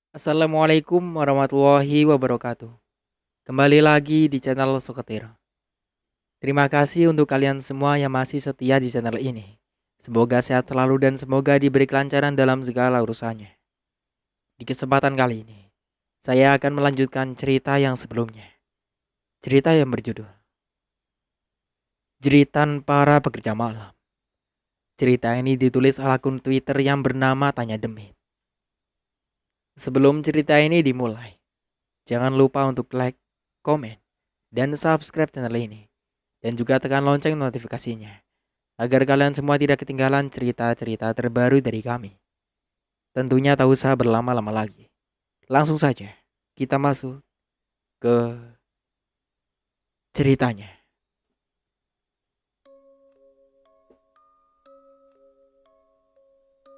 Assalamualaikum warahmatullahi wabarakatuh. Kembali lagi di channel Suketiro. Terima kasih untuk kalian semua yang masih setia di channel ini. Semoga sehat selalu dan semoga diberi kelancaran dalam segala urusannya. Di kesempatan kali ini, saya akan melanjutkan cerita yang sebelumnya. Cerita yang berjudul Jeritan Para Pekerja Malam. Cerita ini ditulis oleh akun Twitter yang bernama Tanya Demit. Sebelum cerita ini dimulai, jangan lupa untuk like, komen, dan subscribe channel ini. Dan juga tekan lonceng notifikasinya, agar kalian semua tidak ketinggalan cerita-cerita terbaru dari kami. Tentunya tak usah berlama-lama lagi. Langsung saja, kita masuk ke ceritanya.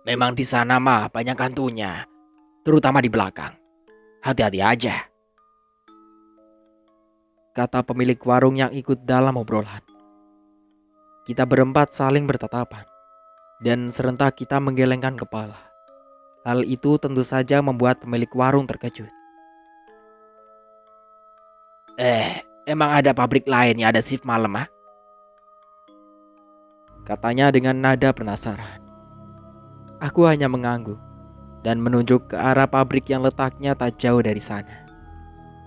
Memang di sana mah banyak hantunya, terutama di belakang. Hati-hati aja, kata pemilik warung yang ikut dalam obrolan. Kita berempat saling bertatapan, dan serentak kita menggelengkan kepala. Hal itu tentu saja membuat pemilik warung terkejut. Emang ada pabrik lain yang ada shift malam ah? Katanya dengan nada penasaran. Aku hanya mengangguk dan menunjuk ke arah pabrik yang letaknya tak jauh dari sana.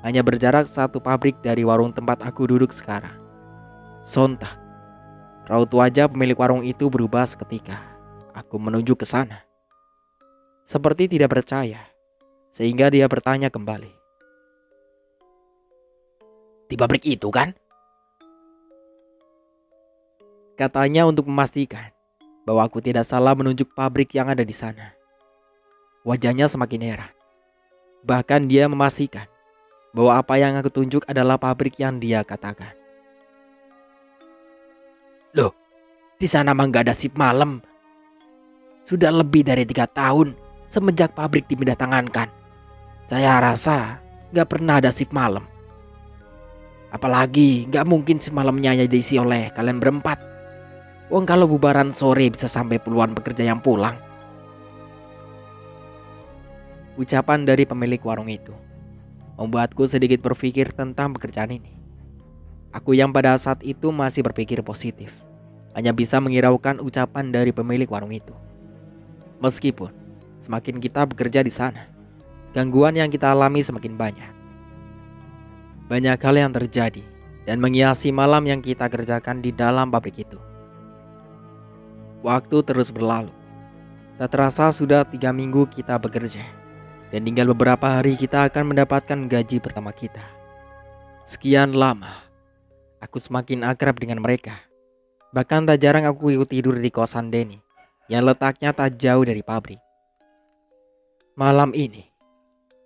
Hanya berjarak satu pabrik dari warung tempat aku duduk sekarang. Sontak, raut wajah pemilik warung itu berubah seketika. Aku menunjuk ke sana. Seperti tidak percaya, sehingga dia bertanya kembali. Di pabrik itu kan? Katanya untuk memastikan bahwa aku tidak salah menunjuk pabrik yang ada di sana. Wajahnya semakin heran. Bahkan dia memastikan bahwa apa yang aku tunjuk adalah pabrik yang dia katakan. Loh, di sana mah nggak ada shift malam. Sudah lebih dari 3 tahun semenjak pabrik dipindah tangankan. Saya rasa nggak pernah ada shift malam. Apalagi nggak mungkin semalamnya hanya diisi oleh kalian berempat. Wong kalau bubaran sore bisa sampai puluhan pekerja yang pulang. Ucapan dari pemilik warung itu membuatku sedikit berpikir tentang pekerjaan ini. Aku yang pada saat itu masih berpikir positif, hanya bisa menghiraukan ucapan dari pemilik warung itu. Meskipun semakin kita bekerja di sana, gangguan yang kita alami semakin banyak. Banyak hal yang terjadi dan menghiasi malam yang kita kerjakan di dalam pabrik itu. Waktu terus berlalu. Tak terasa sudah 3 minggu kita bekerja. Dan tinggal beberapa hari kita akan mendapatkan gaji pertama kita. Sekian lama, aku semakin akrab dengan mereka. Bahkan tak jarang aku ikut tidur di kosan Denny yang letaknya tak jauh dari pabrik. Malam ini,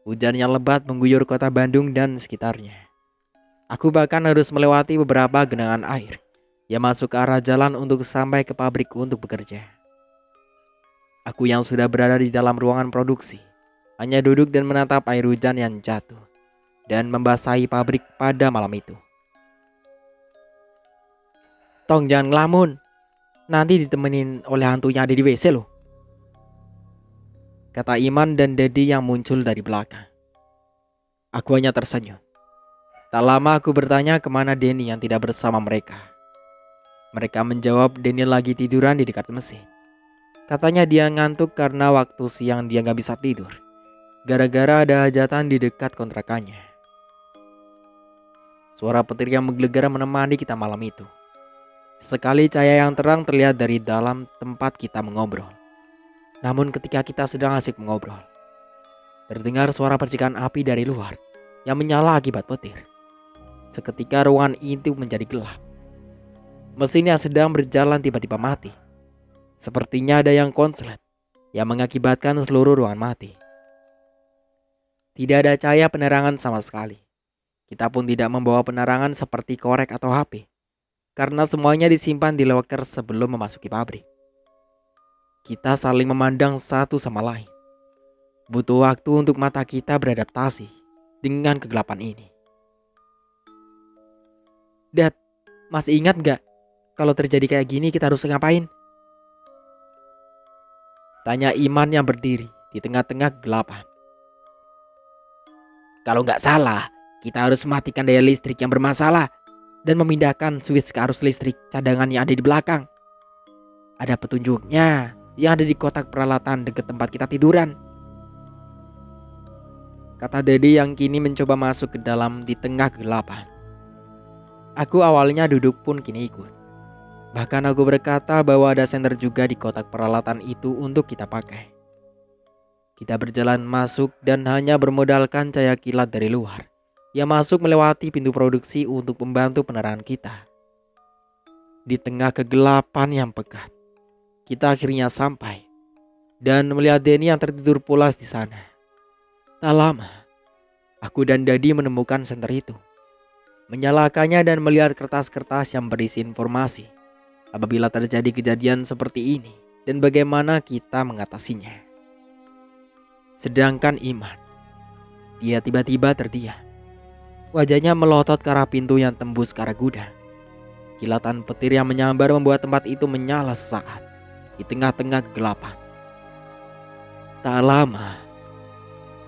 hujan yang lebat mengguyur kota Bandung dan sekitarnya. Aku bahkan harus melewati beberapa genangan air yang masuk ke arah jalan untuk sampai ke pabrik untuk bekerja. Aku yang sudah berada di dalam ruangan produksi hanya duduk dan menatap air hujan yang jatuh dan membasahi pabrik pada malam itu. Tong jangan ngelamun, nanti ditemenin oleh hantu yang ada di WC loh, kata Iman dan Dedi yang muncul dari belakang. Aku hanya tersenyum. Tak lama aku bertanya kemana Denny yang tidak bersama mereka. Mereka menjawab Denny lagi tiduran di dekat mesin. Katanya dia ngantuk karena waktu siang dia gak bisa tidur gara-gara ada hajatan di dekat kontrakannya. Suara petir yang menggelegar menemani kita malam itu. Sekali cahaya yang terang terlihat dari dalam tempat kita mengobrol. Namun ketika kita sedang asik mengobrol, terdengar suara percikan api dari luar yang menyala akibat petir. Seketika ruangan itu menjadi gelap. Mesin yang sedang berjalan tiba-tiba mati. Sepertinya ada yang konslet yang mengakibatkan seluruh ruangan mati. Tidak ada cahaya penerangan sama sekali. Kita pun tidak membawa penerangan seperti korek atau HP, karena semuanya disimpan di loker sebelum memasuki pabrik. Kita saling memandang satu sama lain. Butuh waktu untuk mata kita beradaptasi dengan kegelapan ini. Dad, masih ingat gak kalau terjadi kayak gini kita harus ngapain? Tanya Iman yang berdiri di tengah-tengah kegelapan. Kalau nggak salah, kita harus mematikan daya listrik yang bermasalah dan memindahkan switch ke arus listrik cadangan yang ada di belakang. Ada petunjuknya yang ada di kotak peralatan dekat tempat kita tiduran, kata Dedi yang kini mencoba masuk ke dalam di tengah kegelapan. Aku awalnya duduk pun kini ikut. Bahkan aku berkata bahwa ada senter juga di kotak peralatan itu untuk kita pakai. Kita berjalan masuk dan hanya bermodalkan cahaya kilat dari luar yang masuk melewati pintu produksi untuk membantu penerangan kita. Di tengah kegelapan yang pekat, kita akhirnya sampai dan melihat Denny yang tertidur pulas di sana. Tak lama, aku dan Dadi menemukan senter itu, menyalakannya dan melihat kertas-kertas yang berisi informasi apabila terjadi kejadian seperti ini dan bagaimana kita mengatasinya. Sedangkan Iman, dia tiba-tiba terdiam. Wajahnya melotot ke arah pintu yang tembus ke arah gudang. Kilatan petir yang menyambar membuat tempat itu menyala sesaat di tengah-tengah kegelapan. Tak lama,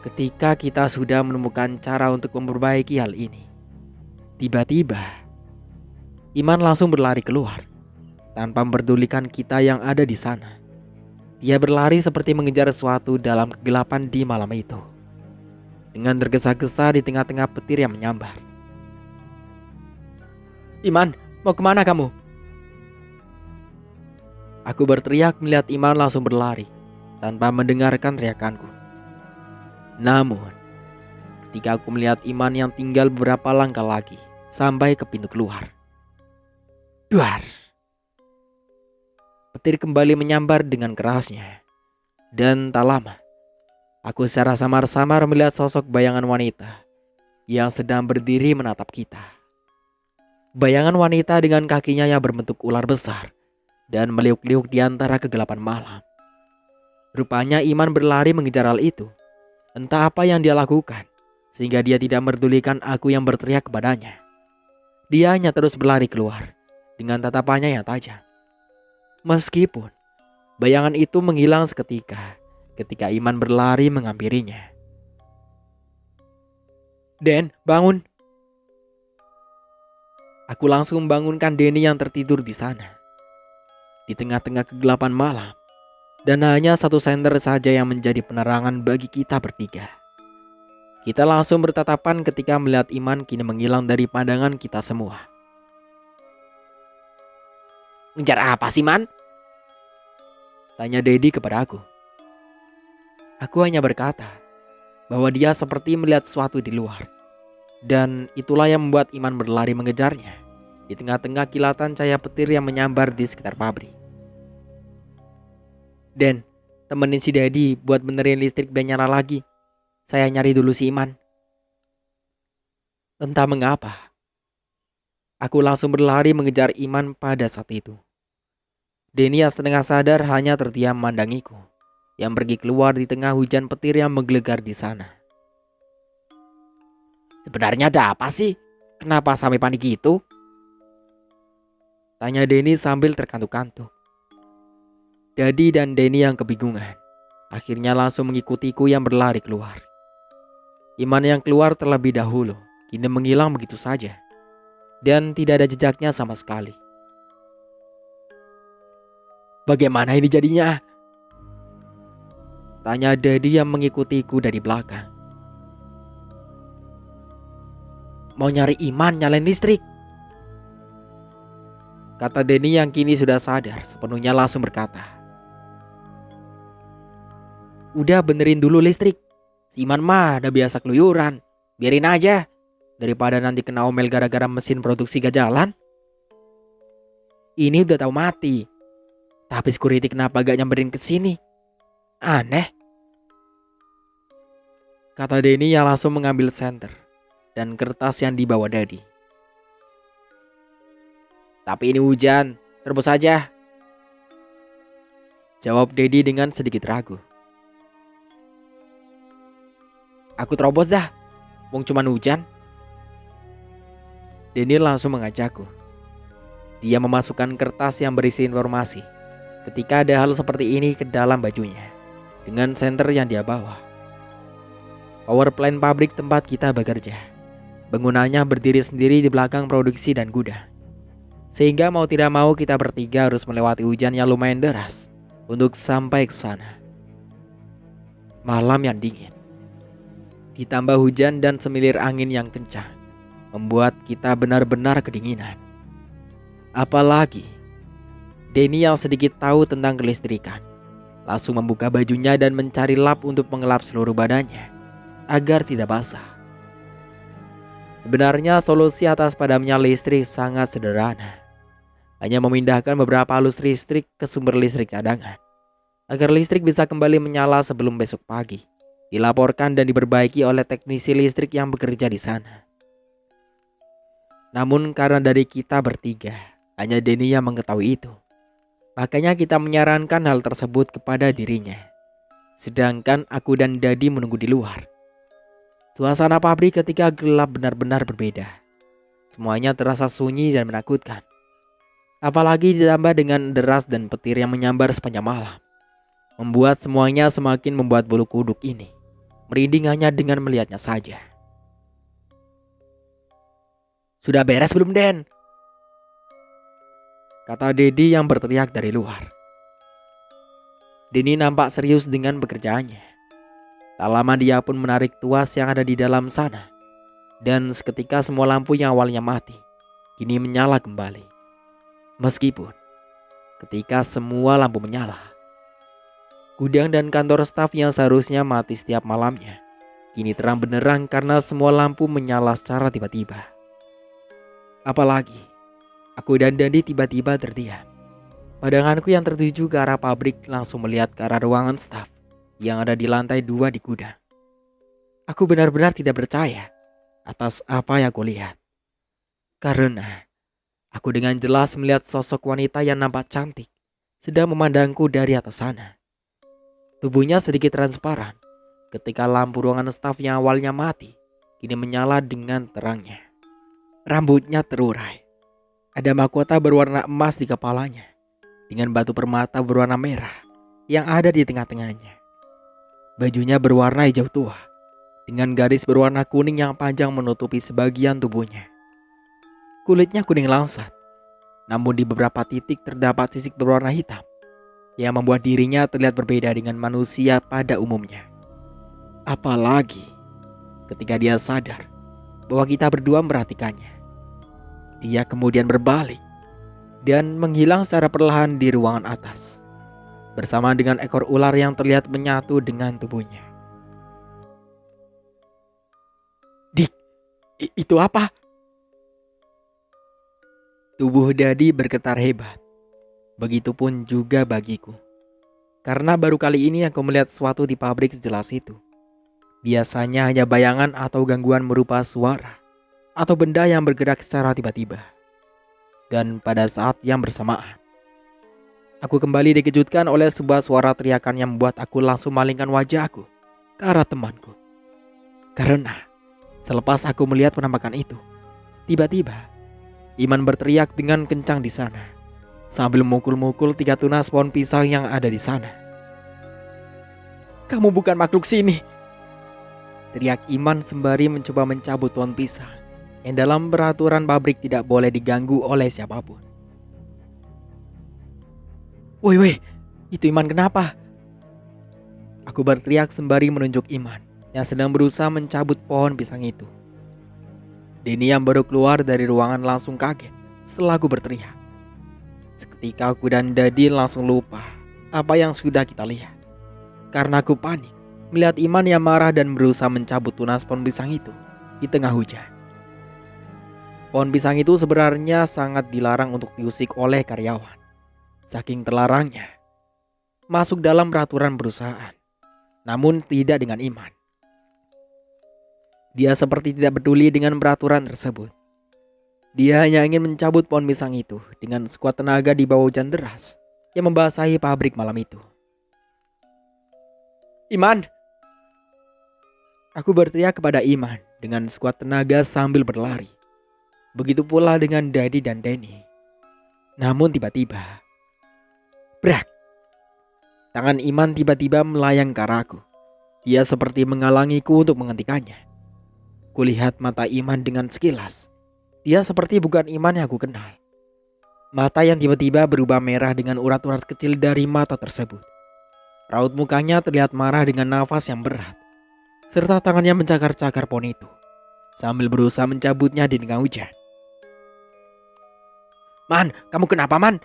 ketika kita sudah menemukan cara untuk memperbaiki hal ini, tiba-tiba Iman langsung berlari keluar tanpa memperdulikan kita yang ada di sana. Dia berlari seperti mengejar sesuatu dalam kegelapan di malam itu, dengan tergesa-gesa di tengah-tengah petir yang menyambar. "Iman, mau kemana kamu?" Aku berteriak melihat Iman langsung berlari tanpa mendengarkan teriakanku. Namun, ketika aku melihat Iman yang tinggal beberapa langkah lagi sampai ke pintu keluar, duar! Petir kembali menyambar dengan kerasnya. Dan tak lama, aku secara samar-samar melihat sosok bayangan wanita yang sedang berdiri menatap kita. Bayangan wanita dengan kakinya yang berbentuk ular besar dan meliuk-liuk di antara kegelapan malam. Rupanya Iman berlari mengejar hal itu. Entah apa yang dia lakukan, sehingga dia tidak memperdulikan aku yang berteriak kepadanya. Dia hanya terus berlari keluar dengan tatapannya yang tajam. Meskipun bayangan itu menghilang seketika ketika Iman berlari menghampirinya. "Den, bangun!" Aku langsung membangunkan Denny yang tertidur di sana. Di tengah-tengah kegelapan malam, dan hanya satu senter saja yang menjadi penerangan bagi kita bertiga. Kita langsung bertatapan ketika melihat Iman kini menghilang dari pandangan kita semua. "Ngejar apa sih, Man?" tanya Dedi kepada aku. Aku hanya berkata bahwa dia seperti melihat sesuatu di luar. Dan itulah yang membuat Iman berlari mengejarnya di tengah-tengah kilatan cahaya petir yang menyambar di sekitar pabrik. "Den, temenin si Dedi buat benerin listrik biar nyala lagi. Saya nyari dulu si Iman." Entah mengapa, aku langsung berlari mengejar Iman pada saat itu. Denny yang setengah sadar hanya terdiam memandangiku yang pergi keluar di tengah hujan petir yang menggelegar di sana. "Sebenarnya ada apa sih? Kenapa sampai panik gitu?" tanya Denny sambil terkantuk-kantuk. Dadi dan Denny yang kebingungan akhirnya langsung mengikutiku yang berlari keluar. Iman yang keluar terlebih dahulu kini menghilang begitu saja dan tidak ada jejaknya sama sekali. "Bagaimana ini jadinya?" tanya Dadi yang mengikutiku dari belakang. "Mau nyari Iman nyalain listrik," kata Denny yang kini sudah sadar sepenuhnya langsung berkata. "Udah benerin dulu listrik. Si Iman mah udah biasa keluyuran. Biarin aja. Daripada nanti kena omel gara-gara mesin produksi gak jalan. Ini udah tahu mati. Tapi security kenapa gak nyamperin ke sini? Aneh," kata Denny yang langsung mengambil senter dan kertas yang dibawa Dadi. "Tapi ini hujan, terus aja," jawab Dedi dengan sedikit ragu. "Aku terobos dah, wong cuman hujan." Denny langsung mengajakku. Dia memasukkan kertas yang berisi informasi ketika ada hal seperti ini ke dalam bajunya dengan senter yang dia bawa. Power plant pabrik tempat kita bekerja. Bangunannya berdiri sendiri di belakang produksi dan gudang. Sehingga mau tidak mau kita bertiga harus melewati hujan yang lumayan deras untuk sampai ke sana. Malam yang dingin, ditambah hujan dan semilir angin yang kencang, membuat kita benar-benar kedinginan. Apalagi Denny yang sedikit tahu tentang kelistrikan langsung membuka bajunya dan mencari lap untuk mengelap seluruh badannya agar tidak basah. Sebenarnya solusi atas padamnya listrik sangat sederhana. Hanya memindahkan beberapa alus listrik ke sumber listrik cadangan agar listrik bisa kembali menyala sebelum besok pagi dilaporkan dan diperbaiki oleh teknisi listrik yang bekerja di sana. Namun karena dari kita bertiga hanya Denny yang mengetahui itu, makanya kita menyarankan hal tersebut kepada dirinya. Sedangkan aku dan Dadi menunggu di luar. Suasana pabrik ketika gelap benar-benar berbeda. Semuanya terasa sunyi dan menakutkan. Apalagi ditambah dengan deras dan petir yang menyambar sepanjang malam, membuat semuanya semakin membuat bulu kuduk ini merinding hanya dengan melihatnya saja. "Sudah beres belum, Den?" kata Dedi yang berteriak dari luar. Denny nampak serius dengan pekerjaannya. Tak lama dia pun menarik tuas yang ada di dalam sana. Dan seketika semua lampu yang awalnya mati kini menyala kembali. Meskipun ketika semua lampu menyala, gudang dan kantor staf yang seharusnya mati setiap malamnya kini terang benderang karena semua lampu menyala secara tiba-tiba. Apalagi aku dan Dandi tiba-tiba terdiam. Pandanganku yang tertuju ke arah pabrik langsung melihat ke arah ruangan staf yang ada di lantai 2 di gudang. Aku benar-benar tidak percaya atas apa yang aku lihat. Karena aku dengan jelas melihat sosok wanita yang nampak cantik sedang memandangku dari atas sana. Tubuhnya sedikit transparan ketika lampu ruangan staf yang awalnya mati kini menyala dengan terangnya. Rambutnya terurai. Ada mahkota berwarna emas di kepalanya dengan batu permata berwarna merah yang ada di tengah-tengahnya. Bajunya berwarna hijau tua dengan garis berwarna kuning yang panjang menutupi sebagian tubuhnya. Kulitnya kuning langsat, namun di beberapa titik terdapat sisik berwarna hitam yang membuat dirinya terlihat berbeda dengan manusia pada umumnya. Apalagi ketika dia sadar bahwa kita berdua memperhatikannya. Dia kemudian berbalik dan menghilang secara perlahan di ruangan atas, bersama dengan ekor ular yang terlihat menyatu dengan tubuhnya. "Dik, itu apa?" Tubuh Dadi bergetar hebat. Begitupun juga bagiku. Karena baru kali ini aku melihat sesuatu di pabrik sejelas itu. Biasanya hanya bayangan atau gangguan berupa suara atau benda yang bergerak secara tiba-tiba. Dan pada saat yang bersamaan, aku kembali dikejutkan oleh sebuah suara teriakan yang membuat aku langsung malingkan wajahku ke arah temanku. Karena selepas aku melihat penampakan itu, tiba-tiba Iman berteriak dengan kencang di sana sambil memukul-mukul 3 tunas pohon pisang yang ada di sana. "Kamu bukan makhluk sini!" teriak Iman sembari mencoba mencabut pohon pisang yang dalam peraturan pabrik tidak boleh diganggu oleh siapapun. Woi, itu Iman kenapa?" Aku berteriak sembari menunjuk Iman yang sedang berusaha mencabut pohon pisang itu. Denny yang baru keluar dari ruangan langsung kaget setelah aku berteriak. Seketika aku dan Dadi langsung lupa apa yang sudah kita lihat. Karena aku panik melihat Iman yang marah dan berusaha mencabut tunas pohon pisang itu di tengah hujan. Pohon pisang itu sebenarnya sangat dilarang untuk diusik oleh karyawan. Saking terlarangnya masuk dalam peraturan perusahaan. Namun tidak dengan Iman. Dia seperti tidak peduli dengan peraturan tersebut. Dia hanya ingin mencabut pohon pisang itu dengan sekuat tenaga di bawah hujan deras yang membasahi pabrik malam itu. "Iman!" Aku berteriak kepada Iman dengan sekuat tenaga sambil berlari. Begitu pula dengan Dadi dan Denny. Namun tiba-tiba, brak! Tangan Iman tiba-tiba melayang ke arahku. Dia seperti menghalangiku untuk menghentikannya. Kulihat mata Iman dengan sekilas. Dia seperti bukan Iman yang aku kenal. Mata yang tiba-tiba berubah merah dengan urat-urat kecil dari mata tersebut. Raut mukanya terlihat marah dengan nafas yang berat, serta tangannya mencakar-cakar pohon itu, sambil berusaha mencabutnya di tengah hujan. "Man, kamu kenapa, Man?"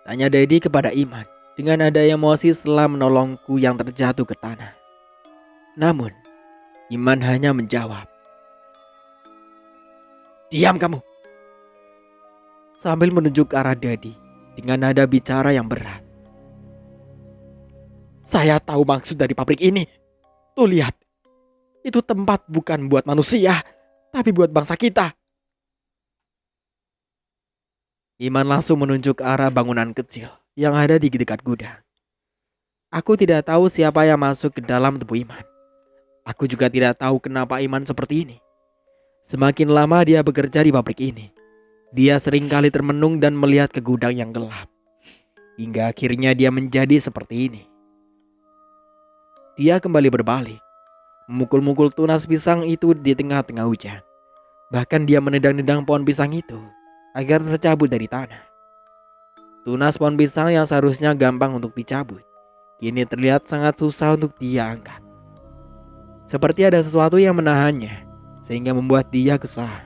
tanya Dedi kepada Iman dengan nada emosi setelah menolongku yang terjatuh ke tanah. Namun, Iman hanya menjawab, "Diam kamu!" sambil menunjuk ke arah Dedi dengan nada bicara yang berat. "Saya tahu maksud dari pabrik ini. Tuh lihat, itu tempat bukan buat manusia, tapi buat bangsa kita." Iman langsung menunjuk ke arah bangunan kecil yang ada di dekat gudang. Aku tidak tahu siapa yang masuk ke dalam tubuh Iman. Aku juga tidak tahu kenapa Iman seperti ini. Semakin lama dia bekerja di pabrik ini, dia seringkali termenung dan melihat ke gudang yang gelap. Hingga akhirnya dia menjadi seperti ini. Dia kembali berbalik, memukul-mukul tunas pisang itu di tengah-tengah hujan. Bahkan dia menendang-nendang pohon pisang itu agar tercabut dari tanah. Tunas pohon pisang yang seharusnya gampang untuk dicabut, kini terlihat sangat susah untuk dia angkat. Seperti ada sesuatu yang menahannya, sehingga membuat dia kesusahan.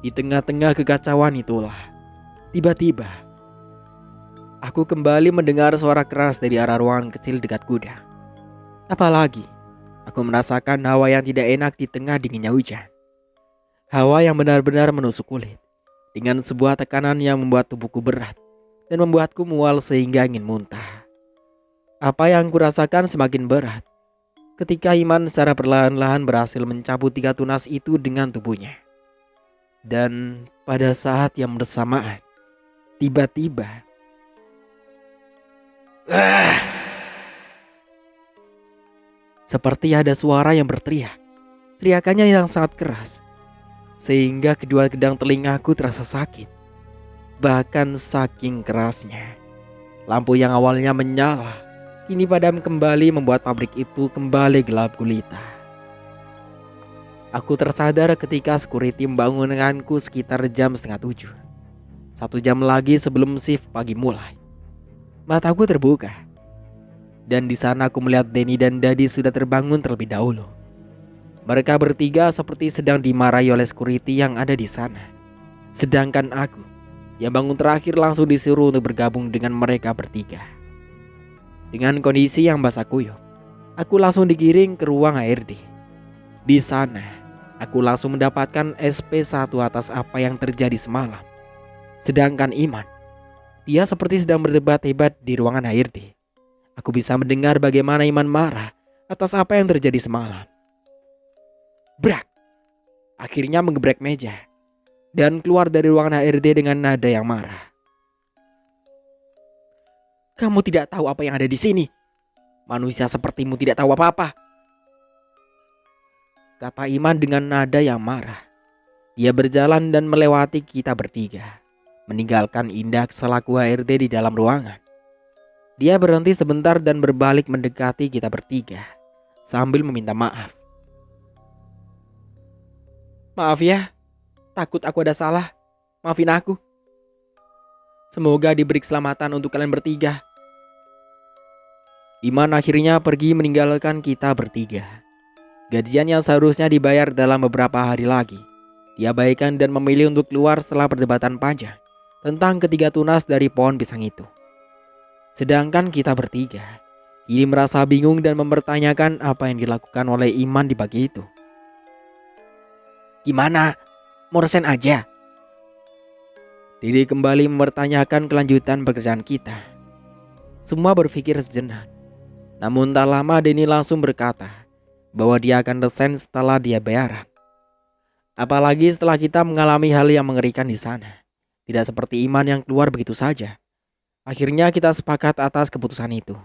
Di tengah-tengah kekacauan itulah, tiba-tiba aku kembali mendengar suara keras dari arah ruangan kecil dekat gudang. Apalagi, aku merasakan hawa yang tidak enak di tengah dinginnya hujan. Hawa yang benar-benar menusuk kulit, dengan sebuah tekanan yang membuat tubuhku berat dan membuatku mual sehingga ingin muntah. Apa yang kurasakan semakin berat ketika Iman secara perlahan-lahan berhasil mencabut 3 tunas itu dengan tubuhnya. Dan pada saat yang bersamaan, tiba-tiba seperti ada suara yang berteriak. Teriakannya yang sangat keras, sehingga kedua gedang telingaku terasa sakit. Bahkan saking kerasnya, lampu yang awalnya menyala kini padam kembali, membuat pabrik itu kembali gelap gulita. Aku tersadar ketika security membangunkanku sekitar jam 6:30. 1 jam lagi sebelum shift pagi mulai. Mataku terbuka, dan di sana aku melihat Denny dan Dadi sudah terbangun terlebih dahulu. Mereka bertiga seperti sedang dimarahi oleh security yang ada di sana. Sedangkan aku, yang bangun terakhir, langsung disuruh untuk bergabung dengan mereka bertiga. Dengan kondisi yang basah kuyup, aku langsung digiring ke ruang HRD. Di sana, aku langsung mendapatkan SP1 atas apa yang terjadi semalam. Sedangkan Iman, dia seperti sedang berdebat hebat di ruangan HRD. Aku bisa mendengar bagaimana Iman marah atas apa yang terjadi semalam. Brak! Akhirnya menggebrek meja dan keluar dari ruangan HRD dengan nada yang marah. "Kamu tidak tahu apa yang ada di sini. Manusia sepertimu tidak tahu apa-apa," kata Iman dengan nada yang marah. Dia berjalan dan melewati kita bertiga, meninggalkan Indah selaku HRD di dalam ruangan. Dia berhenti sebentar dan berbalik mendekati kita bertiga sambil meminta maaf. "Maaf ya, takut aku ada salah. Maafin aku. Semoga diberi keselamatan untuk kalian bertiga." Iman akhirnya pergi meninggalkan kita bertiga. Gajian yang seharusnya dibayar dalam beberapa hari lagi, dia abaikan dan memilih untuk keluar setelah perdebatan panjang tentang ketiga tunas dari pohon pisang itu. Sedangkan kita bertiga kini merasa bingung dan mempertanyakan apa yang dilakukan oleh Iman di pagi itu. "Gimana? Mau resign aja?" Didi kembali mempertanyakan kelanjutan pekerjaan kita. Semua berpikir sejenak. Namun tak lama Denny langsung berkata bahwa dia akan resign setelah dia bayaran. Apalagi setelah kita mengalami hal yang mengerikan di sana. Tidak seperti Iman yang keluar begitu saja. Akhirnya kita sepakat atas keputusan itu.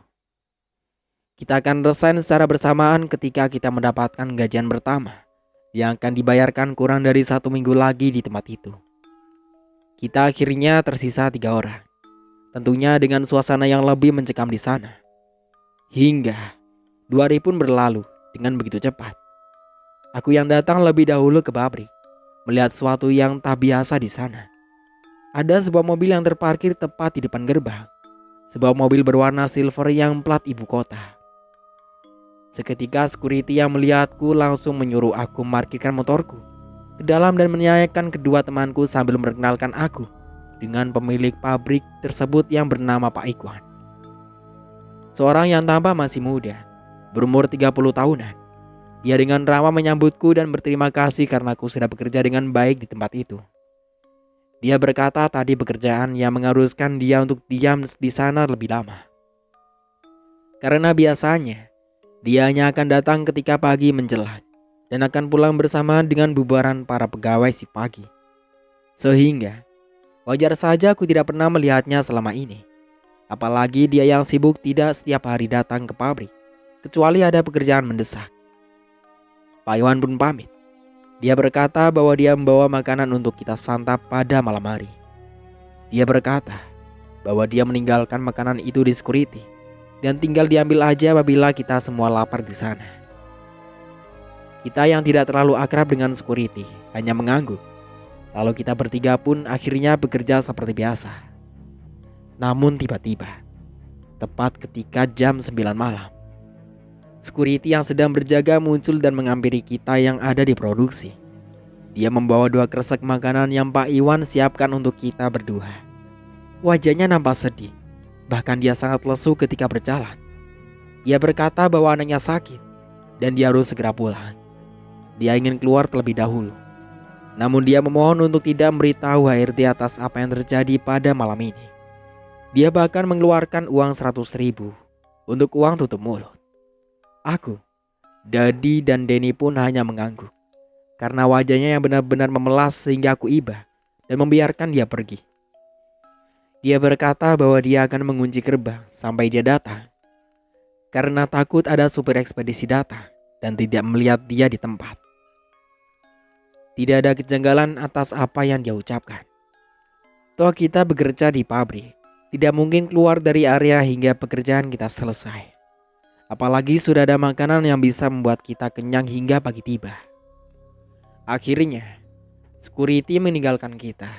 Kita akan resign secara bersamaan ketika kita mendapatkan gajian pertama yang akan dibayarkan kurang dari 1 minggu lagi di tempat itu. Kita akhirnya tersisa 3 orang. Tentunya dengan suasana yang lebih mencekam di sana. Hingga 2 hari pun berlalu dengan begitu cepat. Aku yang datang lebih dahulu ke pabrik, melihat sesuatu yang tak biasa di sana. Ada sebuah mobil yang terparkir tepat di depan gerbang. Sebuah mobil berwarna silver yang plat ibu kota. Seketika security yang melihatku langsung menyuruh aku memarkirkan motorku ke dalam dan menyanyikan kedua temanku sambil memperkenalkan aku dengan pemilik pabrik tersebut yang bernama Pak Ikwan. Seorang yang tampak masih muda, berumur 30 tahunan. Dia dengan ramah menyambutku dan berterima kasih karena aku sudah bekerja dengan baik di tempat itu. Dia berkata tadi pekerjaan yang mengharuskan dia untuk diam di sana lebih lama. Karena biasanya dia hanya akan datang ketika pagi menjelang dan akan pulang bersama dengan bubaran para pegawai si pagi. Sehingga wajar saja aku tidak pernah melihatnya selama ini. Apalagi dia yang sibuk tidak setiap hari datang ke pabrik, kecuali ada pekerjaan mendesak. Pak Iwan pun pamit. Dia berkata bahwa dia membawa makanan untuk kita santap pada malam hari. Dia berkata bahwa dia meninggalkan makanan itu di security dan tinggal diambil aja apabila kita semua lapar di sana. Kita yang tidak terlalu akrab dengan security hanya mengangguk. Lalu kita bertiga pun akhirnya bekerja seperti biasa. Namun tiba-tiba, tepat ketika jam 9 malam, security yang sedang berjaga muncul dan menghampiri kita yang ada di produksi. Dia membawa 2 kresek makanan yang Pak Iwan siapkan untuk kita berdua. Wajahnya nampak sedih, bahkan dia sangat lesu ketika berjalan. Dia berkata bahwa anaknya sakit dan dia harus segera pulang. Dia ingin keluar terlebih dahulu. Namun dia memohon untuk tidak memberitahu HRD atas apa yang terjadi pada malam ini. Dia bahkan mengeluarkan uang 100.000 untuk uang tutup mulut. Aku, Dadi dan Denny pun hanya mengangguk karena wajahnya yang benar-benar memelas sehingga aku iba dan membiarkan dia pergi. Dia berkata bahwa dia akan mengunci gerbang sampai dia datang karena takut ada supir ekspedisi datang dan tidak melihat dia di tempat. Tidak ada kejanggalan atas apa yang dia ucapkan. Toh kita bekerja di pabrik, tidak mungkin keluar dari area hingga pekerjaan kita selesai. Apalagi sudah ada makanan yang bisa membuat kita kenyang hingga pagi tiba. Akhirnya, security meninggalkan kita,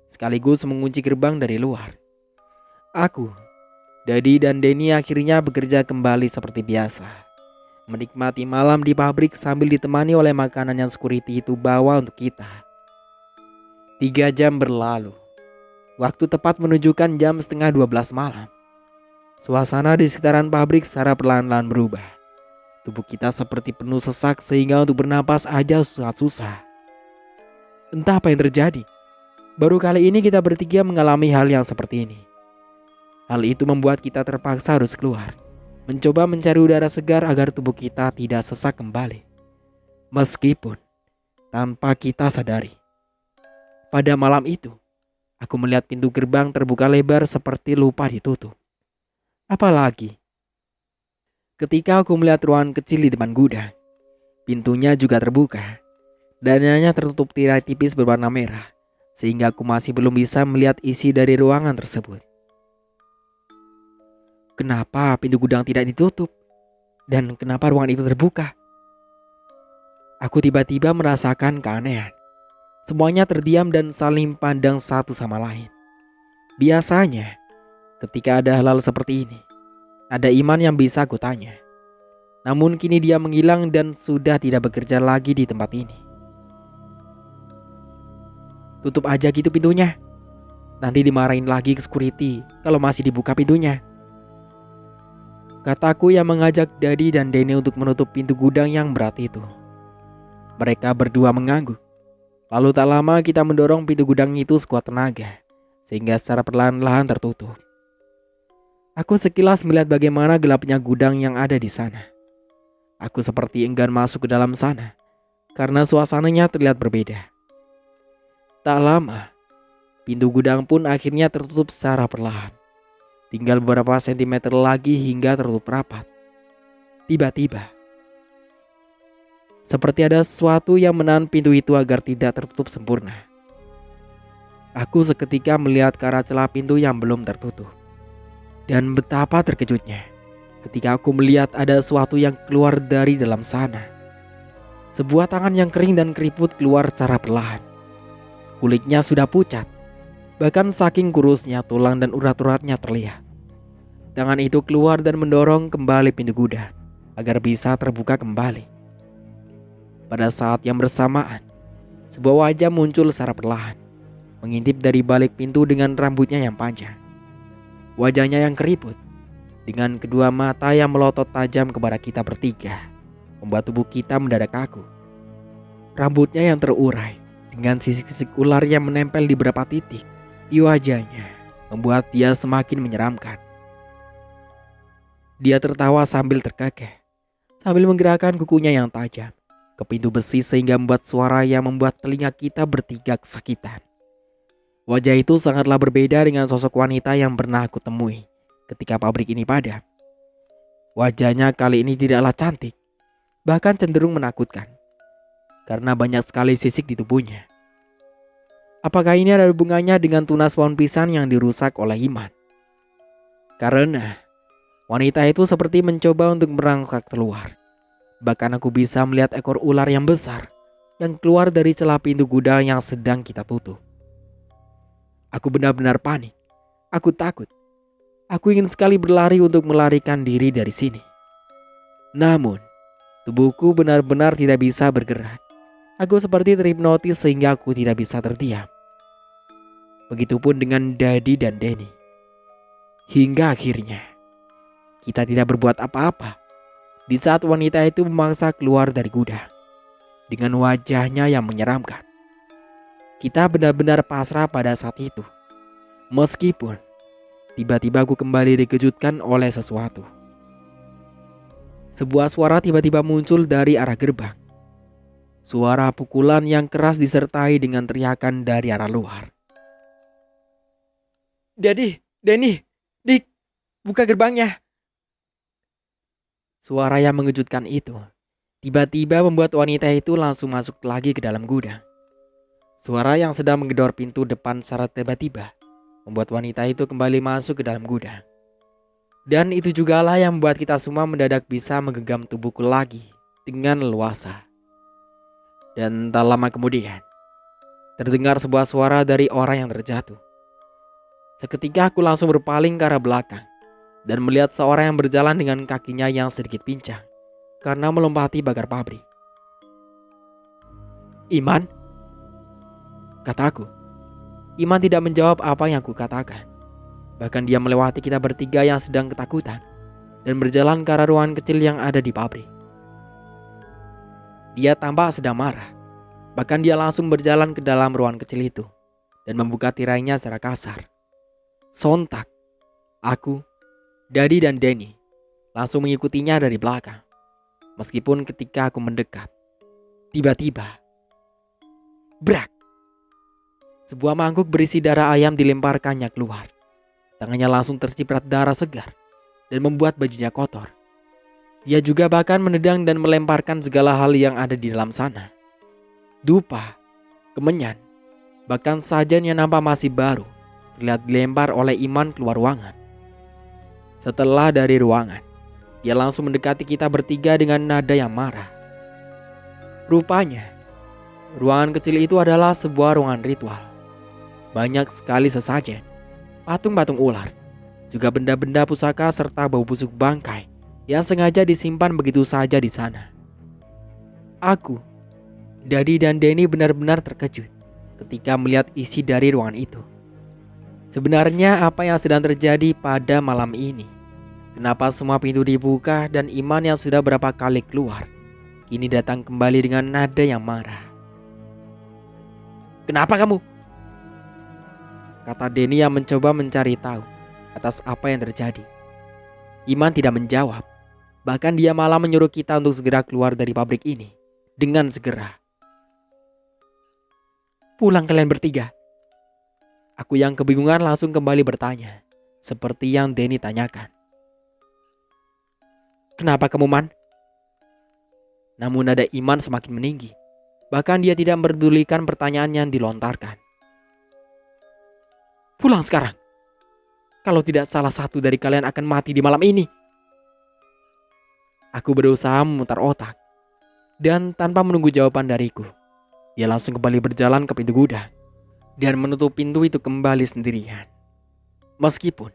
sekaligus mengunci gerbang dari luar. Aku, Dadi dan Denny akhirnya bekerja kembali seperti biasa, menikmati malam di pabrik sambil ditemani oleh makanan yang security itu bawa untuk kita. 3 jam berlalu. Waktu tepat menunjukkan jam setengah 12 malam. Suasana di sekitaran pabrik secara perlahan-lahan berubah. Tubuh kita seperti penuh sesak sehingga untuk bernapas aja susah-susah. Entah apa yang terjadi. Baru kali ini kita bertiga mengalami hal yang seperti ini. Hal itu membuat kita terpaksa harus keluar, mencoba mencari udara segar agar tubuh kita tidak sesak kembali. Meskipun tanpa kita sadari. Pada malam itu, aku melihat pintu gerbang terbuka lebar seperti lupa ditutup. Apalagi ketika aku melihat ruangan kecil di depan gudang, pintunya juga terbuka dan hanya tertutup tirai tipis berwarna merah, sehingga aku masih belum bisa melihat isi dari ruangan tersebut. Kenapa pintu gudang tidak ditutup? Dan kenapa ruangan itu terbuka? Aku tiba-tiba merasakan keanehan. Semuanya terdiam dan saling pandang satu sama lain. Biasanya, ketika ada hal-hal seperti ini, ada Iman yang bisa aku tanya. Namun kini dia menghilang dan sudah tidak bekerja lagi di tempat ini. Tutup aja gitu pintunya. Nanti dimarahin lagi ke security kalau masih dibuka pintunya. Kataku yang mengajak Dadi dan Denny untuk menutup pintu gudang yang berat itu. Mereka berdua mengangguk. Lalu tak lama kita mendorong pintu gudang itu sekuat tenaga, sehingga secara perlahan-lahan tertutup. Aku sekilas melihat bagaimana gelapnya gudang yang ada di sana. Aku seperti enggan masuk ke dalam sana, karena suasananya terlihat berbeda. Tak lama, pintu gudang pun akhirnya tertutup secara perlahan. Tinggal beberapa sentimeter lagi hingga tertutup rapat. Tiba-tiba, seperti ada sesuatu yang menahan pintu itu agar tidak tertutup sempurna. Aku seketika melihat ke arah celah pintu yang belum tertutup. Dan betapa terkejutnya ketika aku melihat ada sesuatu yang keluar dari dalam sana. Sebuah tangan yang kering dan keriput keluar secara perlahan. Kulitnya sudah pucat, bahkan saking kurusnya tulang dan urat-uratnya terlihat. Tangan itu keluar dan mendorong kembali pintu gudang agar bisa terbuka kembali. Pada saat yang bersamaan, sebuah wajah muncul secara perlahan, mengintip dari balik pintu dengan rambutnya yang panjang. Wajahnya yang keriput, dengan kedua mata yang melotot tajam kepada kita bertiga, membuat tubuh kita mendadak kaku. Rambutnya yang terurai, dengan sisik-sisik ular yang menempel di beberapa titik di wajahnya, membuat dia semakin menyeramkan. Dia tertawa sambil terkekeh, sambil menggerakkan kukunya yang tajam ke pintu besi sehingga membuat suara yang membuat telinga kita bertiga kesakitan. Wajah itu sangatlah berbeda dengan sosok wanita yang pernah aku temui ketika pabrik ini padam. Wajahnya kali ini tidaklah cantik, bahkan cenderung menakutkan, karena banyak sekali sisik di tubuhnya. Apakah ini ada hubungannya dengan tunas pohon pisang yang dirusak oleh Iman? Karena wanita itu seperti mencoba untuk merangkak keluar. Bahkan aku bisa melihat ekor ular yang besar yang keluar dari celah pintu gudang yang sedang kita tutup. Aku benar-benar panik. Aku takut. Aku ingin sekali berlari untuk melarikan diri dari sini. Namun, tubuhku benar-benar tidak bisa bergerak. Aku seperti terhipnotis sehingga aku tidak bisa terdiam. Begitupun dengan Dadi dan Denny. Hingga akhirnya, kita tidak berbuat apa-apa di saat wanita itu memaksa keluar dari gudang dengan wajahnya yang menyeramkan. Kita benar-benar pasrah pada saat itu. Meskipun tiba-tiba aku kembali dikejutkan oleh sesuatu. Sebuah suara tiba-tiba muncul dari arah gerbang. Suara pukulan yang keras disertai dengan teriakan dari arah luar. "Daddy, Denny, Dik, buka gerbangnya!" Suara yang mengejutkan itu tiba-tiba membuat wanita itu langsung masuk lagi ke dalam gudang. Suara yang sedang menggedor pintu depan secara tiba-tiba membuat wanita itu kembali masuk ke dalam gudang. Dan itu jugalah yang membuat kita semua mendadak bisa menggenggam tubuhku lagi dengan leluasa. Dan tak lama kemudian, terdengar sebuah suara dari orang yang terjatuh. Seketika aku langsung berpaling ke arah belakang dan melihat seorang yang berjalan dengan kakinya yang sedikit pincang karena melompati pagar pabrik. "Iman?" kataku. Iman tidak menjawab apa yang aku katakan. Bahkan dia melewati kita bertiga yang sedang ketakutan dan berjalan ke arah ruangan kecil yang ada di pabrik. Dia tampak sedang marah. Bahkan dia langsung berjalan ke dalam ruangan kecil itu dan membuka tirainya secara kasar. Sontak, aku, Dadi dan Denny langsung mengikutinya dari belakang. Meskipun ketika aku mendekat, tiba-tiba, brak! Sebuah mangkuk berisi darah ayam dilemparkannya keluar. Tangannya langsung terciprat darah segar dan membuat bajunya kotor. Dia juga bahkan menendang dan melemparkan segala hal yang ada di dalam sana. Dupa, kemenyan, bahkan sajen yang nampak masih baru terlihat dilempar oleh Iman keluar ruangan. Setelah dari ruangan, dia langsung mendekati kita bertiga dengan nada yang marah. Rupanya, ruangan kecil itu adalah sebuah ruangan ritual. Banyak sekali sesajen, patung-patung ular, juga benda-benda pusaka serta bau busuk bangkai yang sengaja disimpan begitu saja di sana. Aku, Dadi dan Denny benar-benar terkejut ketika melihat isi dari ruangan itu. Sebenarnya apa yang sedang terjadi pada malam ini? Kenapa semua pintu dibuka dan Iman yang sudah berapa kali keluar kini datang kembali dengan nada yang marah? "Kenapa kamu?" kata Denny yang mencoba mencari tahu atas apa yang terjadi. Iman tidak menjawab. Bahkan dia malah menyuruh kita untuk segera keluar dari pabrik ini dengan segera. "Pulang kalian bertiga." Aku yang kebingungan langsung kembali bertanya, seperti yang Denny tanyakan. "Kenapa kamu, Man?" Namun nada Iman semakin meninggi. Bahkan dia tidak mempedulikan pertanyaan yang dilontarkan. "Pulang sekarang. Kalau tidak salah satu dari kalian akan mati di malam ini." Aku berusaha memutar otak. Dan tanpa menunggu jawaban dariku, dia langsung kembali berjalan ke pintu gudang dan menutup pintu itu kembali sendirian. Meskipun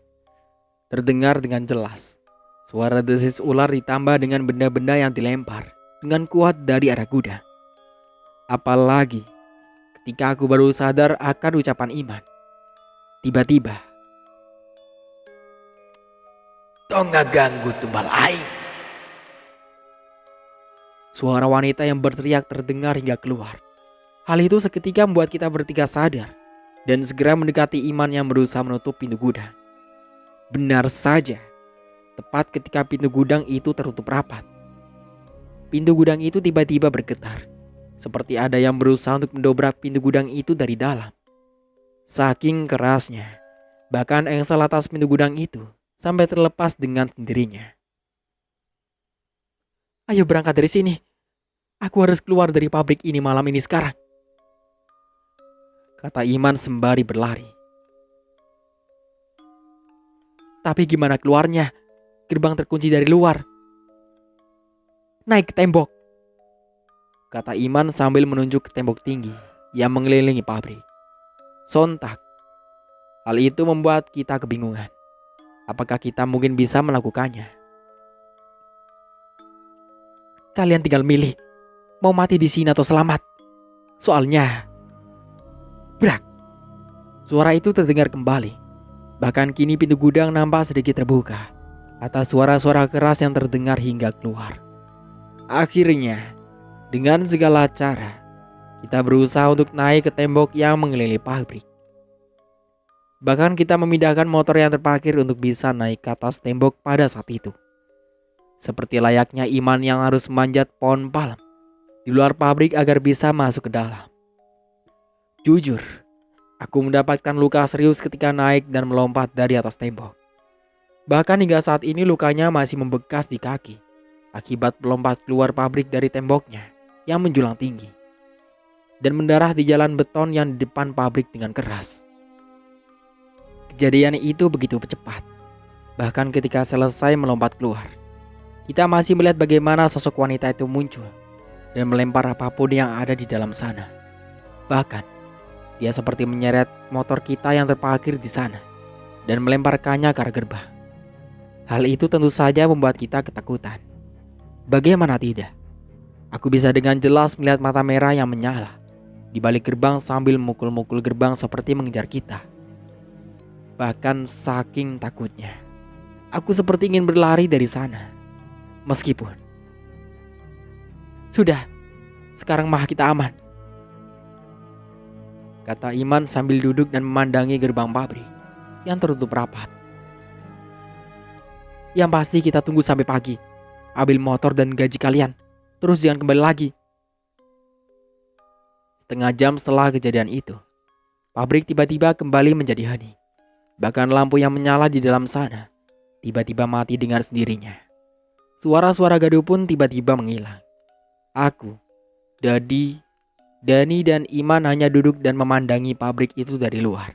terdengar dengan jelas suara desis ular ditambah dengan benda-benda yang dilempar dengan kuat dari arah gudang. Apalagi ketika aku baru sadar akan ucapan Iman, tiba-tiba "Tonga ganggu tumbal aing." Suara wanita yang berteriak terdengar hingga keluar. Hal itu seketika membuat kita bertiga sadar dan segera mendekati Iman yang berusaha menutup pintu gudang. Benar saja, tepat ketika pintu gudang itu tertutup rapat, pintu gudang itu tiba-tiba bergetar, seperti ada yang berusaha untuk mendobrak pintu gudang itu dari dalam. Saking kerasnya, bahkan engsel atas pintu gudang itu sampai terlepas dengan sendirinya. "Ayo berangkat dari sini. Aku harus keluar dari pabrik ini malam ini sekarang," kata Iman sembari berlari. "Tapi gimana keluarnya? Gerbang terkunci dari luar." "Naik ke tembok," kata Iman sambil menunjuk ke tembok tinggi yang mengelilingi pabrik. Sontak, hal itu membuat kita kebingungan. Apakah kita mungkin bisa melakukannya? "Kalian tinggal milih, mau mati di sini atau selamat. Soalnya..." Brak! Suara itu terdengar kembali. Bahkan kini pintu gudang nampak sedikit terbuka atas suara-suara keras yang terdengar hingga keluar. Akhirnya, dengan segala cara, kita berusaha untuk naik ke tembok yang mengelilingi pabrik. Bahkan kita memindahkan motor yang terparkir untuk bisa naik ke atas tembok pada saat itu. Seperti layaknya Iman yang harus memanjat pohon palem di luar pabrik agar bisa masuk ke dalam. Jujur, aku mendapatkan luka serius ketika naik dan melompat dari atas tembok. Bahkan hingga saat ini lukanya masih membekas di kaki akibat melompat keluar pabrik dari temboknya yang menjulang tinggi dan mendarah di jalan beton yang di depan pabrik dengan keras. Kejadian itu begitu cepat. Bahkan ketika selesai melompat keluar, kita masih melihat bagaimana sosok wanita itu muncul dan melempar apapun yang ada di dalam sana. Bahkan, dia seperti menyeret motor kita yang terparkir di sana dan melemparkannya ke arah gerbang. Hal itu tentu saja membuat kita ketakutan. Bagaimana tidak? Aku bisa dengan jelas melihat mata merah yang menyala di balik gerbang sambil memukul-mukul gerbang seperti mengejar kita. Bahkan saking takutnya, aku seperti ingin berlari dari sana. Meskipun sudah, sekarang mah kita aman, kata Iman sambil duduk dan memandangi gerbang pabrik yang tertutup rapat. "Yang pasti kita tunggu sampai pagi. Ambil motor dan gaji kalian, terus jangan kembali lagi." Setengah jam setelah kejadian itu, pabrik tiba-tiba kembali menjadi hening. Bahkan lampu yang menyala di dalam sana tiba-tiba mati dengan sendirinya. Suara-suara gaduh pun tiba-tiba menghilang. Aku, Dani, dan Iman hanya duduk dan memandangi pabrik itu dari luar.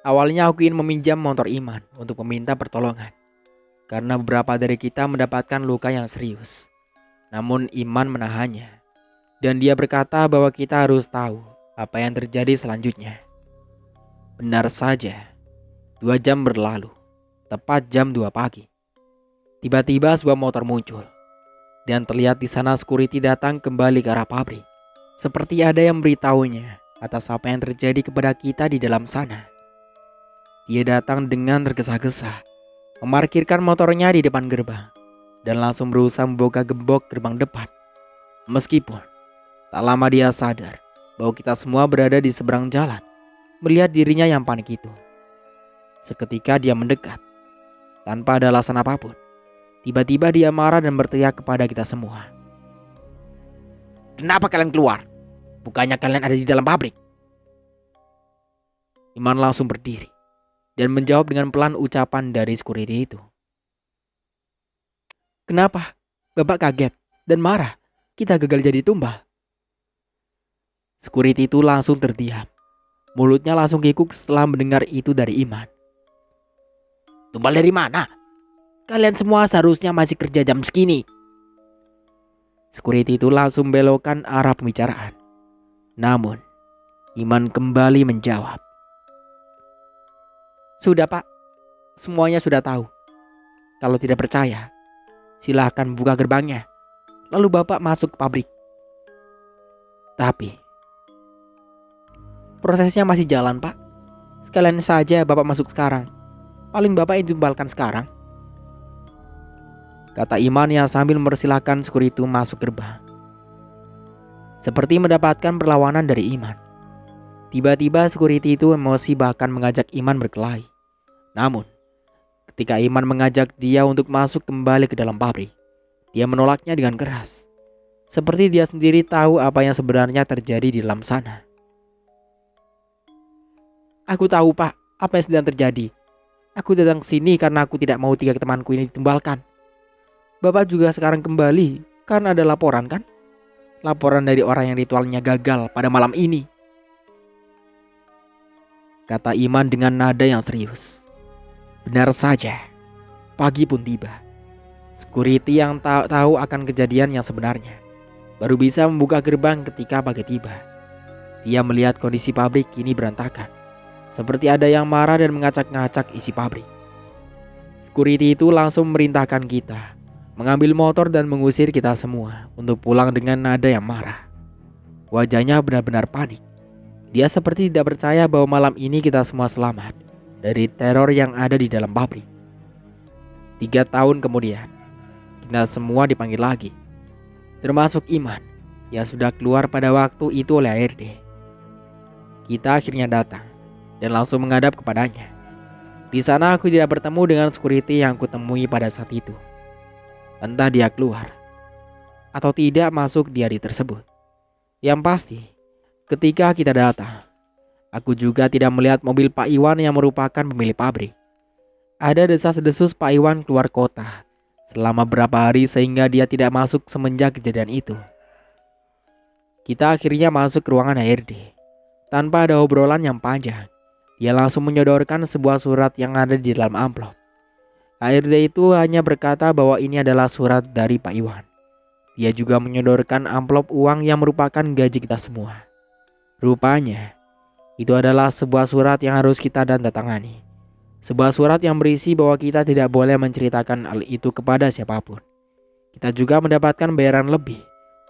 Awalnya aku ingin meminjam motor Iman untuk meminta pertolongan, karena beberapa dari kita mendapatkan luka yang serius. Namun Iman menahannya, dan dia berkata bahwa kita harus tahu apa yang terjadi selanjutnya. Benar saja, 2 jam berlalu, tepat jam 2 pagi. Tiba-tiba sebuah motor muncul, dan terlihat di sana security datang kembali ke arah pabrik. Seperti ada yang memberitahunya atas apa yang terjadi kepada kita di dalam sana. Dia datang dengan tergesa-gesa, memarkirkan motornya di depan gerbang, dan langsung berusaha membuka gembok gerbang depan. Meskipun tak lama dia sadar bahwa kita semua berada di seberang jalan, melihat dirinya yang panik itu. Seketika dia mendekat, tanpa ada alasan apapun. Tiba-tiba dia marah dan berteriak kepada kita semua. "Kenapa kalian keluar? Bukannya kalian ada di dalam pabrik?" Iman langsung berdiri dan menjawab dengan pelan ucapan dari security itu. "Kenapa? Bapak kaget dan marah. Kita gagal jadi tumbal." Security itu langsung terdiam. Mulutnya langsung kikuk setelah mendengar itu dari Iman. "Tumbal dari mana? Kalian semua seharusnya masih kerja jam segini. Security itu langsung belokkan arah pembicaraan. Namun, Iman kembali menjawab. Sudah Pak, semuanya sudah tahu. Kalau tidak percaya, silahkan buka gerbangnya. Lalu Bapak masuk ke pabrik. Tapi, prosesnya masih jalan Pak. Sekalian saja Bapak masuk sekarang. Paling Bapak yang ditumbalkan sekarang, kata Iman yang sambil mempersilahkan security itu masuk gerbang. Seperti mendapatkan perlawanan dari Iman. Tiba-tiba security itu emosi bahkan mengajak Iman berkelahi. Namun, ketika Iman mengajak dia untuk masuk kembali ke dalam pabrik, dia menolaknya dengan keras. Seperti dia sendiri tahu apa yang sebenarnya terjadi di dalam sana. Aku tahu Pak, apa yang sedang terjadi. Aku datang ke sini karena aku tidak mau 3 temanku ini ditumbalkan. Bapak juga sekarang kembali karena ada laporan kan? Laporan dari orang yang ritualnya gagal pada malam ini, kata Iman dengan nada yang serius. Benar saja, pagi pun tiba. Security yang tahu akan kejadian yang sebenarnya baru bisa membuka gerbang ketika pagi tiba. Dia melihat kondisi pabrik kini berantakan, seperti ada yang marah dan mengacak-ngacak isi pabrik. Security itu langsung memerintahkan kita mengambil motor dan mengusir kita semua untuk pulang dengan nada yang marah. Wajahnya benar-benar panik. Dia seperti tidak percaya bahwa malam ini kita semua selamat dari teror yang ada di dalam pabrik. 3 tahun kemudian, kita semua dipanggil lagi, termasuk Iman yang sudah keluar pada waktu itu oleh ARD. Kita akhirnya datang dan langsung menghadap kepadanya. Di sana aku tidak bertemu dengan security yang aku temui pada saat itu. Entah dia keluar atau tidak masuk di hari tersebut. Yang pasti, ketika kita datang, aku juga tidak melihat mobil Pak Iwan yang merupakan pemilik pabrik. Ada desas-desus Pak Iwan keluar kota selama beberapa hari sehingga dia tidak masuk semenjak kejadian itu. Kita akhirnya masuk ke ruangan ARD. Tanpa ada obrolan yang panjang, dia langsung menyodorkan sebuah surat yang ada di dalam amplop. ARD itu hanya berkata bahwa ini adalah surat dari Pak Iwan. Dia juga menyodorkan amplop uang yang merupakan gaji kita semua. Rupanya, itu adalah sebuah surat yang harus kita tangani. Sebuah surat yang berisi bahwa kita tidak boleh menceritakan hal itu kepada siapapun. Kita juga mendapatkan bayaran lebih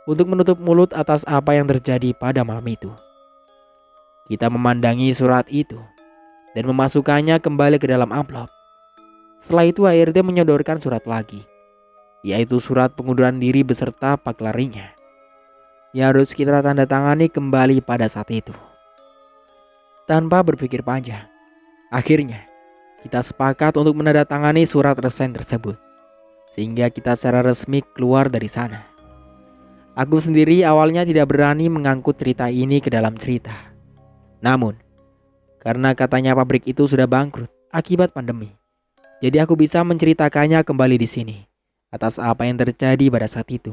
untuk menutup mulut atas apa yang terjadi pada malam itu. Kita memandangi surat itu dan memasukkannya kembali ke dalam amplop. Setelah itu ARD menyodorkan surat lagi, yaitu surat pengunduran diri beserta paklarinya, yang harus kita tanda tangani kembali pada saat itu. Tanpa berpikir panjang, akhirnya kita sepakat untuk menandatangani surat resign tersebut, sehingga kita secara resmi keluar dari sana. Aku sendiri awalnya tidak berani mengangkut cerita ini ke dalam cerita. Namun, karena katanya pabrik itu sudah bangkrut akibat pandemi, jadi aku bisa menceritakannya kembali di sini atas apa yang terjadi pada saat itu.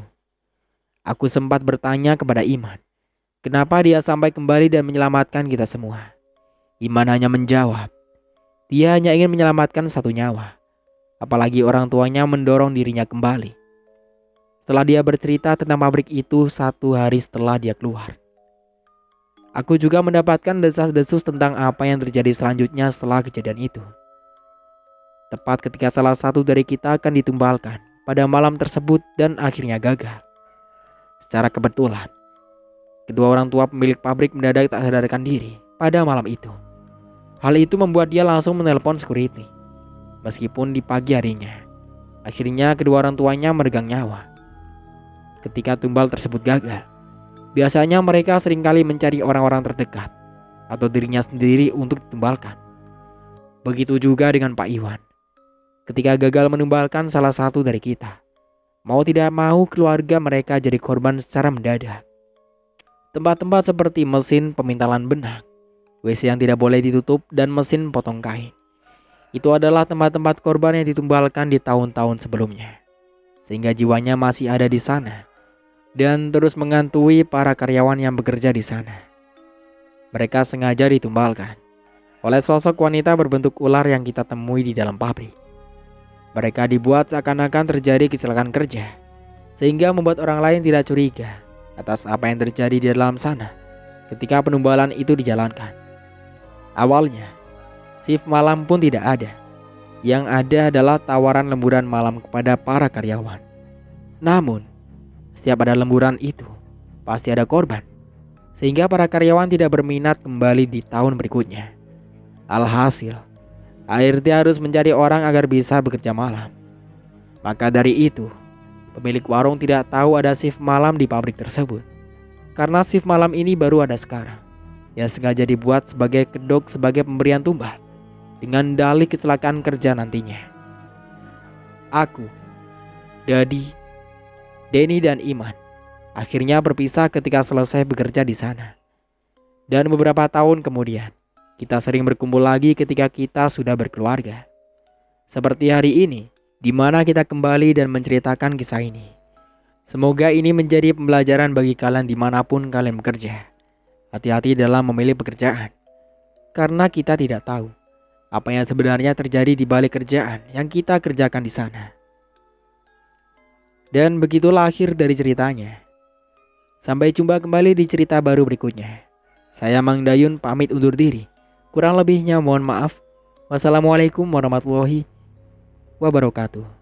Aku sempat bertanya kepada Iman, kenapa dia sampai kembali dan menyelamatkan kita semua. Iman hanya menjawab, dia hanya ingin menyelamatkan satu nyawa, apalagi orang tuanya mendorong dirinya kembali. Setelah dia bercerita tentang pabrik itu 1 hari setelah dia keluar, aku juga mendapatkan desas-desus tentang apa yang terjadi selanjutnya setelah kejadian itu. Tepat ketika salah satu dari kita akan ditumbalkan pada malam tersebut dan akhirnya gagal. Secara kebetulan, kedua orang tua pemilik pabrik mendadak tak sadarkan diri pada malam itu. Hal itu membuat dia langsung menelpon security. Meskipun di pagi harinya, akhirnya kedua orang tuanya meregang nyawa. Ketika tumbal tersebut gagal, biasanya mereka seringkali mencari orang-orang terdekat atau dirinya sendiri untuk ditumbalkan. Begitu juga dengan Pak Iwan. Ketika gagal menumbalkan salah satu dari kita, mau tidak mau keluarga mereka jadi korban secara mendadak. Tempat-tempat seperti mesin pemintalan benang, WC yang tidak boleh ditutup, dan mesin potong kain, itu adalah tempat-tempat korban yang ditumbalkan di tahun-tahun sebelumnya, sehingga jiwanya masih ada di sana dan terus menghantui para karyawan yang bekerja di sana. Mereka sengaja ditumbalkan oleh sosok wanita berbentuk ular yang kita temui di dalam pabrik. Mereka dibuat seakan-akan terjadi kecelakaan kerja, sehingga membuat orang lain tidak curiga atas apa yang terjadi di dalam sana ketika penumbalan itu dijalankan. Awalnya, shift malam pun tidak ada. Yang ada adalah tawaran lemburan malam kepada para karyawan. Namun, setiap ada lemburan itu, pasti ada korban, sehingga para karyawan tidak berminat kembali di tahun berikutnya. Alhasil, ART harus mencari orang agar bisa bekerja malam. Maka dari itu, pemilik warung tidak tahu ada shift malam di pabrik tersebut. Karena shift malam ini baru ada sekarang, yang sengaja dibuat sebagai kedok sebagai pemberian tumbal dengan dalih kecelakaan kerja nantinya. Aku, Dadi, Denny dan Iman akhirnya berpisah ketika selesai bekerja di sana. Dan beberapa tahun kemudian, kita sering berkumpul lagi ketika kita sudah berkeluarga. Seperti hari ini, di mana kita kembali dan menceritakan kisah ini. Semoga ini menjadi pembelajaran bagi kalian dimanapun kalian bekerja. Hati-hati dalam memilih pekerjaan, karena kita tidak tahu apa yang sebenarnya terjadi di balik kerjaan yang kita kerjakan di sana. Dan begitulah akhir dari ceritanya. Sampai jumpa kembali di cerita baru berikutnya. Saya Mang Dayun pamit undur diri. Kurang lebihnya mohon maaf. Wassalamualaikum warahmatullahi wabarakatuh.